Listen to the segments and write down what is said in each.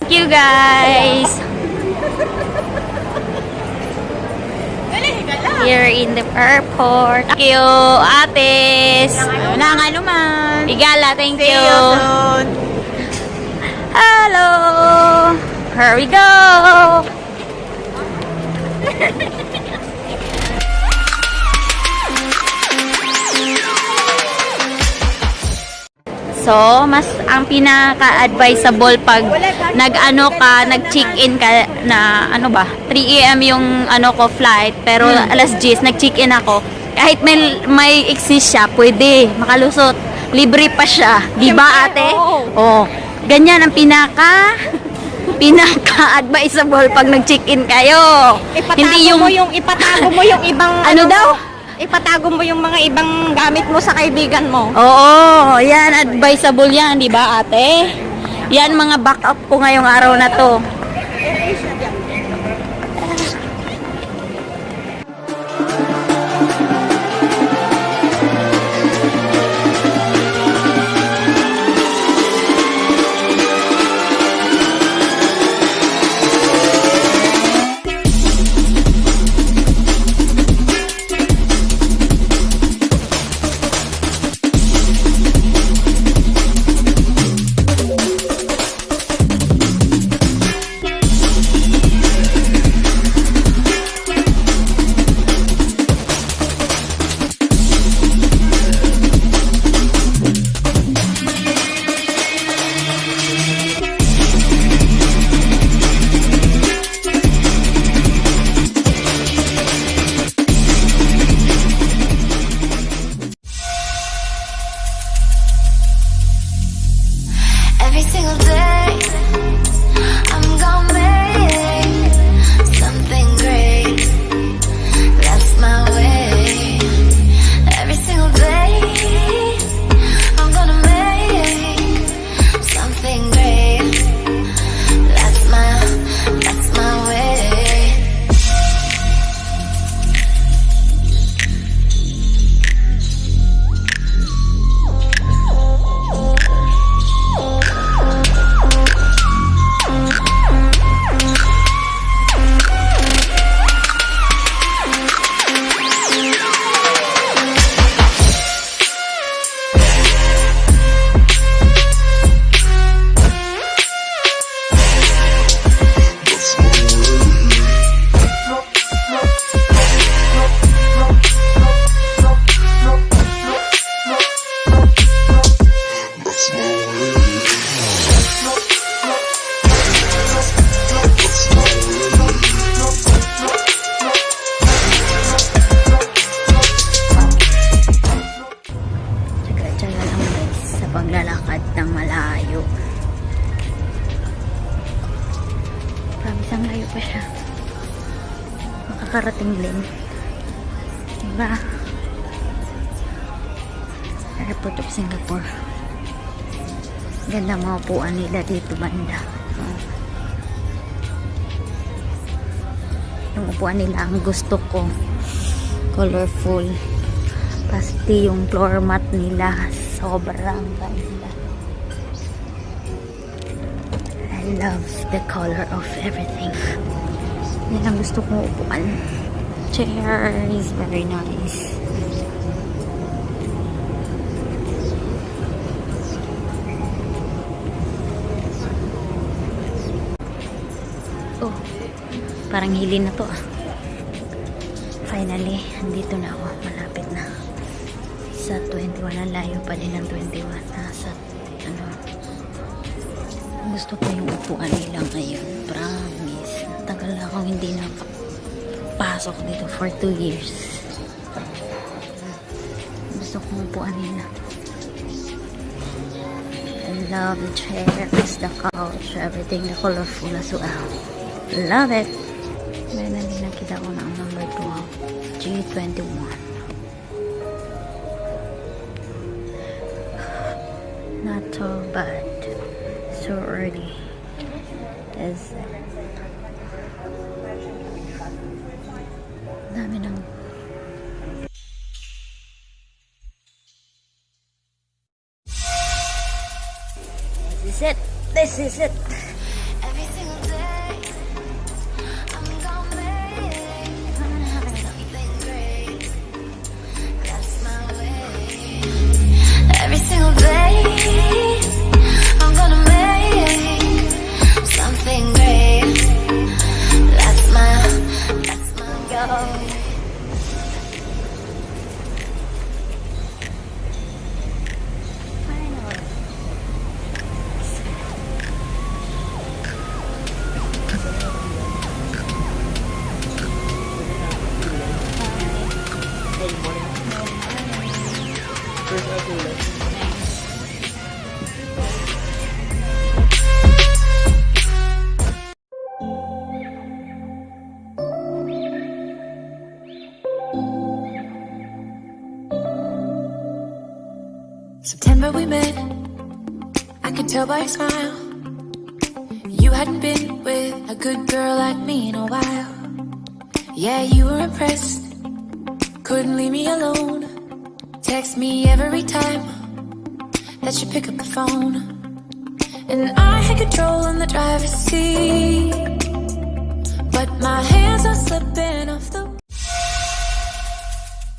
Thank you guys. Here in the airport. Thank you, ates. Nang ano man. Igala, thank you. See you soon. Hello. Here we go. So, mas ang pinaka-advisable pag nag-ano ka, nag-check-in ka na, ano ba, 3 AM yung ano ko flight, pero alas 10 nag-check-in ako. Kahit may exist siya, pwede makalusot. Libre pa siya. Di ba, ate? Oh. Ganyan ang pinaka-advisable pag nag-check-in kayo. Hindi yung Ipatago mo yung ibang ano daw? Ipatago mo yung mga ibang gamit mo sa kaibigan mo. Oo, yan, advisable yan, di ba ate? Yan mga backup ko ngayong araw na to. Every single day, I'm gonna make something great. That's my way. Every single day, I'm gonna make something great. That's my way. Tsaga-tsaga lang guys sa paglalakad ng malayo. Promise ang layo pa siya. Makakarating din. Diba? Airport of Singapore. Ganda mga upuan nila dito banda. Yung upuan nila ang gusto ko. Colorful. Pasti yung floor mat nila. Sobrang ganda. I love the color of everything. Yan ang gusto kong upuan. Chair is very nice. Oh, parang hili na to ah. Finally, andito na ako. Malapit na. Sa 21, ang layo pa din ng 21. Nasa, ano, gusto ko yung upuan nila ngayon. Promise. Tagal na akong hindi nakapasok dito for 2 years. Gusto ko yung upuan nila. I love the chairs, the couch, everything, the colorful as well. Love it. Meron na din nakita ko na ang number 12. G21. Not so bad. So early. Is dami ng is it. This is it. Every single day, I'm gonna make something great. That's my way. Every single day, I'm gonna make something great. That's my go. September we met, I could tell by your smile. You hadn't been with a good girl like me in a while. Yeah, you were impressed, couldn't leave me alone. Text me every time that you pick up the phone. And I had control in the driver's seat, but my hands are slipping off the.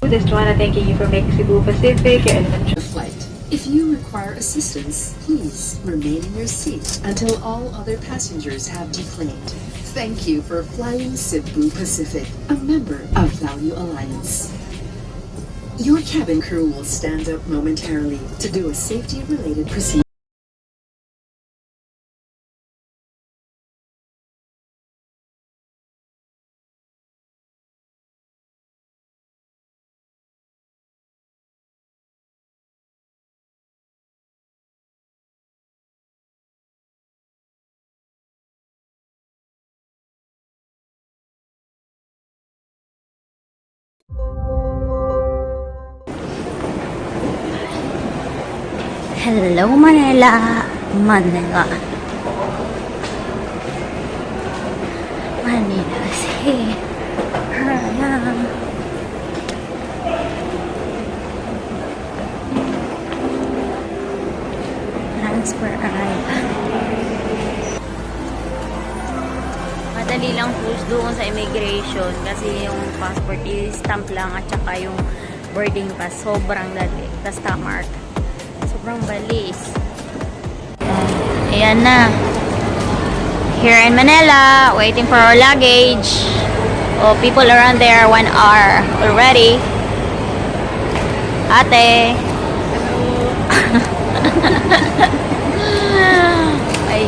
Just wanna thank you for making Cebu Pacific your adventure flight. If you require assistance, please remain in your seat until all other passengers have deplaned. Thank you for flying Cebu Pacific, a member of Value Alliance. Your cabin crew will stand up momentarily to do a safety-related procedure. Hello, Manila. Manila. Manila City. Transfer arrive. Madali lang po doon sa immigration kasi yung passport is stamp lang at saka yung boarding pass sobrang dali. Tas stamp sobrang balis. Ayan na. Here in Manila, waiting for our luggage. Oh, people around there 1 hour already. Ate. My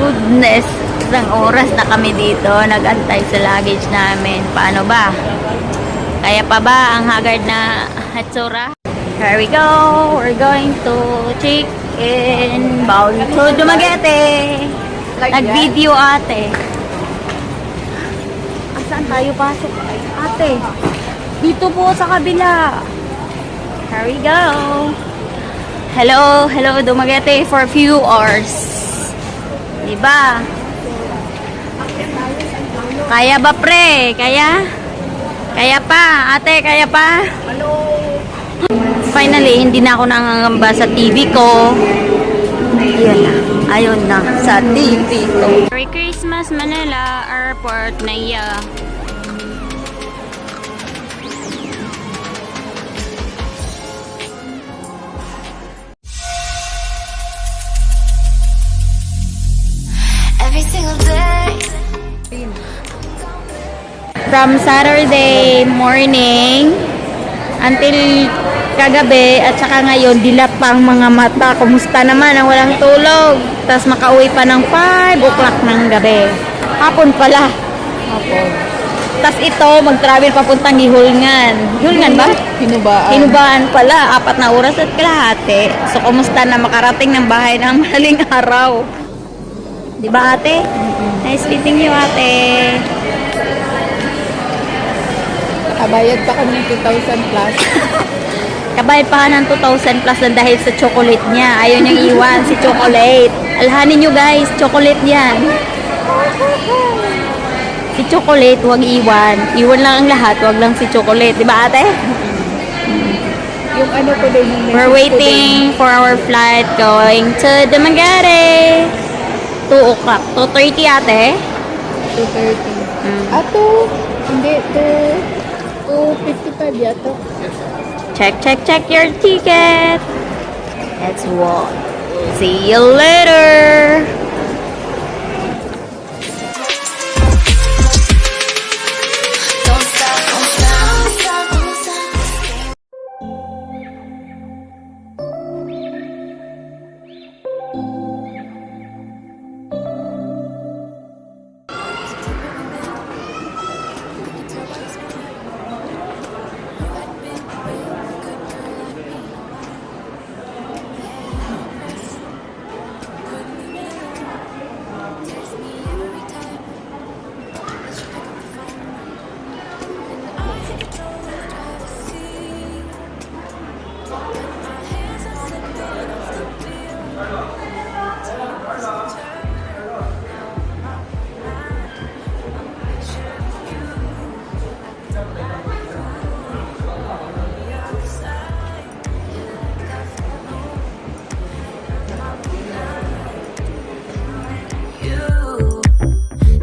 goodness. Isang oras na kami dito. Nag-antay sa luggage namin. Paano ba? Kaya pa ba ang haggard na hatsura? Here we go. We're going to check in to Dumaguete. Nag-video ate. Saan tayo pasok? Ate. Dito po sa kabila. Here we go. Hello. Hello Dumaguete for a few hours. Diba? Kaya ba pre? Kaya? Kaya pa? Ate, kaya pa? Finally, hindi na ako nangangamba sa TV ko. Yan na. Ayun na. Sa TV ko. Merry Christmas, Manila Airport na iya. Every single day. From Saturday morning until kagabi at saka ngayon dilat pa ang mga mata. Kumusta naman ang walang tulog? Tapos makauwi pa ng 5 o'clock ng gabi. Hapon pala. Opo. Tapos ito mag-travel papuntang Gihulngan. Gihulngan ba? Hinubaan. Hinubaan pala. 4 na oras at kalahati. So kumusta na makarating ng bahay ng madaling araw? Diba ate? Nice meeting you ate. Kabayad pa kami ng 2,000 plus. Kabayad pa ng 2,000 plus na dahil sa chocolate niya. Ayaw niyang iwan si chocolate. Alhanin niyo guys, chocolate yan. Si chocolate, huwag iwan. Iwan lang ang lahat, huwag lang si chocolate. Diba ate? Yung ano ko doon. yung We're message ko waiting for our flight going to Dumaguete. 2 o'clock. 2:30 ate. doon, 2:30. Ato, hindi, 2:55 yata. Check your ticket. Let's walk. See you later. Don't stop, don't stop, don't stop.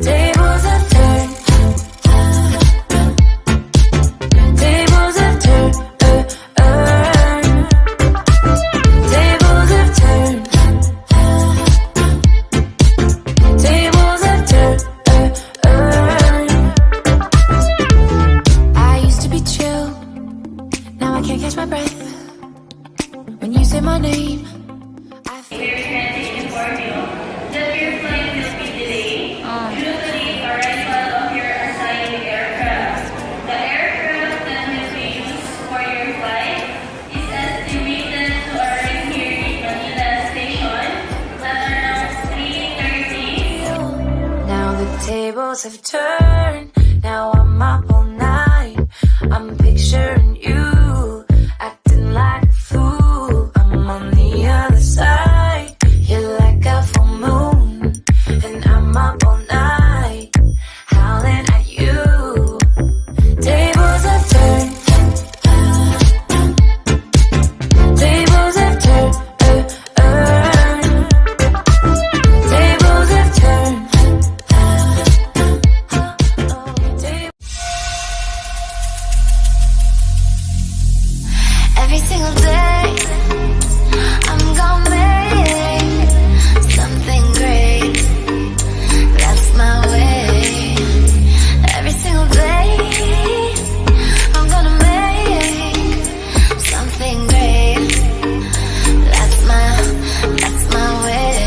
Tables have turned. Tables have turned. Tables have turned. Tables have turned. I used to be chill. Now I can't catch my breath. When you say my name, I feel. Now the tables have turned. Now I'm up all night. I'm picturing you acting like a fool. I'm on the other side. You're like a full moon, and I'm up all night, howling at you. Tables have turned. Tables have turned. Tables have turned. Every single day, I'm gonna make something great. That's my way. Every single day, I'm gonna make something great. That's my way.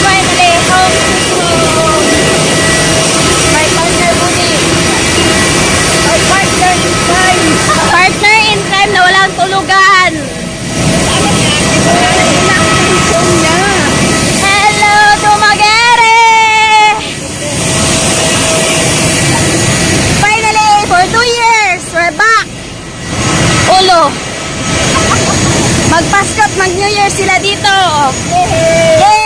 Finally, home my partner Budi. My partner in crime. Partner in crime na walang tulugan. Hello, Dumaguete! Finally, for 2 years, we're back. Ulo. Mag-Pasko at mag-New Year sila dito. Yay!